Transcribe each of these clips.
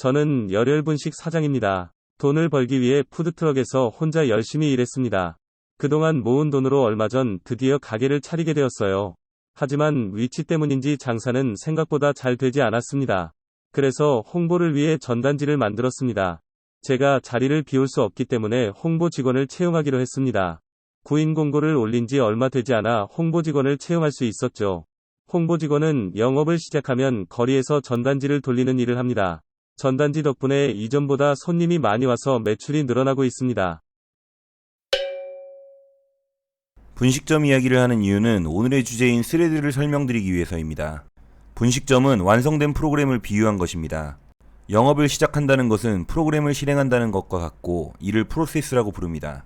저는 열혈분식 사장입니다. 돈을 벌기 위해 푸드트럭에서 혼자 열심히 일했습니다. 그동안 모은 돈으로 얼마 전 드디어 가게를 차리게 되었어요. 하지만 위치 때문인지 장사는 생각보다 잘 되지 않았습니다. 그래서 홍보를 위해 전단지를 만들었습니다. 제가 자리를 비울 수 없기 때문에 홍보 직원을 채용하기로 했습니다. 구인 공고를 올린 지 얼마 되지 않아 홍보 직원을 채용할 수 있었죠. 홍보 직원은 영업을 시작하면 거리에서 전단지를 돌리는 일을 합니다. 전단지 덕분에 이전보다 손님이 많이 와서 매출이 늘어나고 있습니다. 분식점 이야기를 하는 이유는 오늘의 주제인 스레드를 설명드리기 위해서입니다. 분식점은 완성된 프로그램을 비유한 것입니다. 영업을 시작한다는 것은 프로그램을 실행한다는 것과 같고 이를 프로세스라고 부릅니다.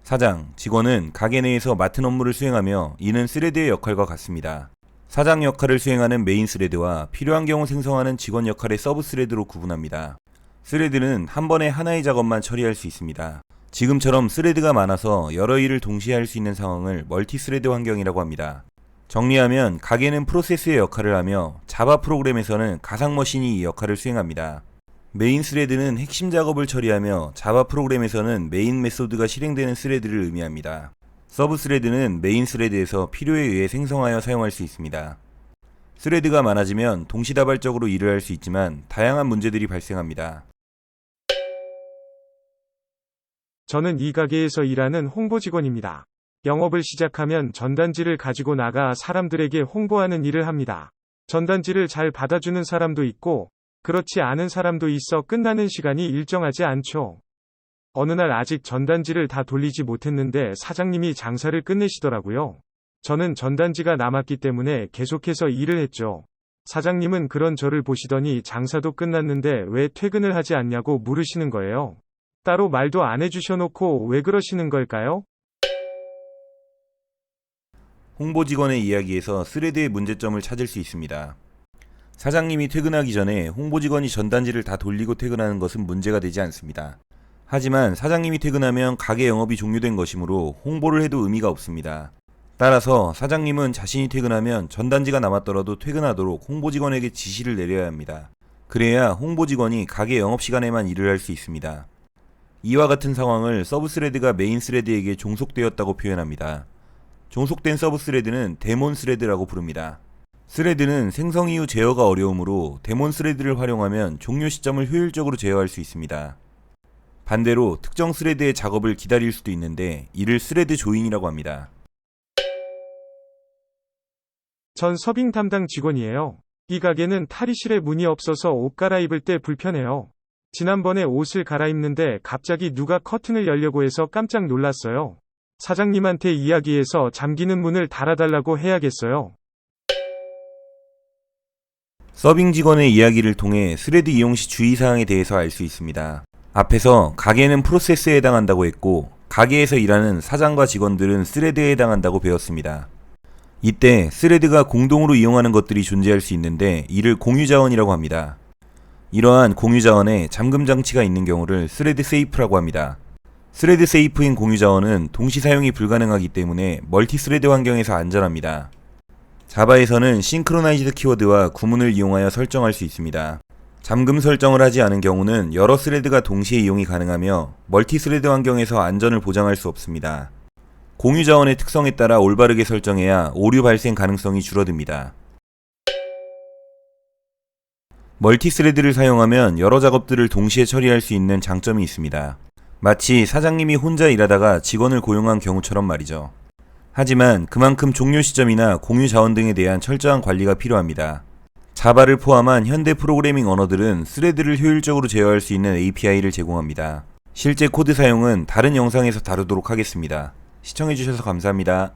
사장, 직원은 가게 내에서 맡은 업무를 수행하며 이는 스레드의 역할과 같습니다. 사장 역할을 수행하는 메인 스레드와 필요한 경우 생성하는 직원 역할의 서브 스레드로 구분합니다. 스레드는 한 번에 하나의 작업만 처리할 수 있습니다. 지금처럼 스레드가 많아서 여러 일을 동시에 할 수 있는 상황을 멀티 스레드 환경이라고 합니다. 정리하면 가게는 프로세스의 역할을 하며 자바 프로그램에서는 가상 머신이 이 역할을 수행합니다. 메인 스레드는 핵심 작업을 처리하며 자바 프로그램에서는 메인 메소드가 실행되는 스레드를 의미합니다. 서브 스레드는 메인 스레드에서 필요에 의해 생성하여 사용할 수 있습니다. 스레드가 많아지면 동시다발적으로 일을 할 수 있지만 다양한 문제들이 발생합니다. 저는 이 가게에서 일하는 홍보 직원입니다. 영업을 시작하면 전단지를 가지고 나가 사람들에게 홍보하는 일을 합니다. 전단지를 잘 받아주는 사람도 있고 그렇지 않은 사람도 있어 끝나는 시간이 일정하지 않죠. 어느 날 아직 전단지를 다 돌리지 못했는데 사장님이 장사를 끝내시더라고요. 저는 전단지가 남았기 때문에 계속해서 일을 했죠. 사장님은 그런 저를 보시더니 장사도 끝났는데 왜 퇴근을 하지 않냐고 물으시는 거예요. 따로 말도 안 해주셔놓고 왜 그러시는 걸까요? 홍보 직원의 이야기에서 스레드의 문제점을 찾을 수 있습니다. 사장님이 퇴근하기 전에 홍보 직원이 전단지를 다 돌리고 퇴근하는 것은 문제가 되지 않습니다. 하지만 사장님이 퇴근하면 가게 영업이 종료된 것이므로 홍보를 해도 의미가 없습니다. 따라서 사장님은 자신이 퇴근하면 전단지가 남았더라도 퇴근하도록 홍보 직원에게 지시를 내려야 합니다. 그래야 홍보 직원이 가게 영업시간에만 일을 할 수 있습니다. 이와 같은 상황을 서브 스레드가 메인 스레드에게 종속되었다고 표현합니다. 종속된 서브 스레드는 데몬 스레드라고 부릅니다. 스레드는 생성 이후 제어가 어려우므로 데몬 스레드를 활용하면 종료 시점을 효율적으로 제어할 수 있습니다. 반대로 특정 스레드의 작업을 기다릴 수도 있는데 이를 스레드 조인이라고 합니다. 전 서빙 담당 직원이에요. 이 가게는 탈의실에 문이 없어서 옷 갈아입을 때 불편해요. 지난번에 옷을 갈아입는데 갑자기 누가 커튼을 열려고 해서 깜짝 놀랐어요. 사장님한테 이야기해서 잠기는 문을 닫아달라고 해야겠어요. 서빙 직원의 이야기를 통해 스레드 이용 시 주의사항에 대해서 알 수 있습니다. 앞에서 가게는 프로세스에 해당한다고 했고 가게에서 일하는 사장과 직원들은 스레드에 해당한다고 배웠습니다. 이때 스레드가 공동으로 이용하는 것들이 존재할 수 있는데 이를 공유자원이라고 합니다. 이러한 공유자원에 잠금장치가 있는 경우를 스레드 세이프라고 합니다. 스레드 세이프인 공유자원은 동시 사용이 불가능하기 때문에 멀티 스레드 환경에서 안전합니다. 자바에서는 싱크로나이즈드 키워드와 구문을 이용하여 설정할 수 있습니다. 잠금 설정을 하지 않은 경우는 여러 스레드가 동시에 이용이 가능하며 멀티 스레드 환경에서 안전을 보장할 수 없습니다. 공유자원의 특성에 따라 올바르게 설정해야 오류 발생 가능성이 줄어듭니다. 멀티 스레드를 사용하면 여러 작업들을 동시에 처리할 수 있는 장점이 있습니다. 마치 사장님이 혼자 일하다가 직원을 고용한 경우처럼 말이죠. 하지만 그만큼 종료 시점이나 공유 자원 등에 대한 철저한 관리가 필요합니다. 자바를 포함한 현대 프로그래밍 언어들은 스레드를 효율적으로 제어할 수 있는 API를 제공합니다. 실제 코드 사용은 다른 영상에서 다루도록 하겠습니다. 시청해주셔서 감사합니다.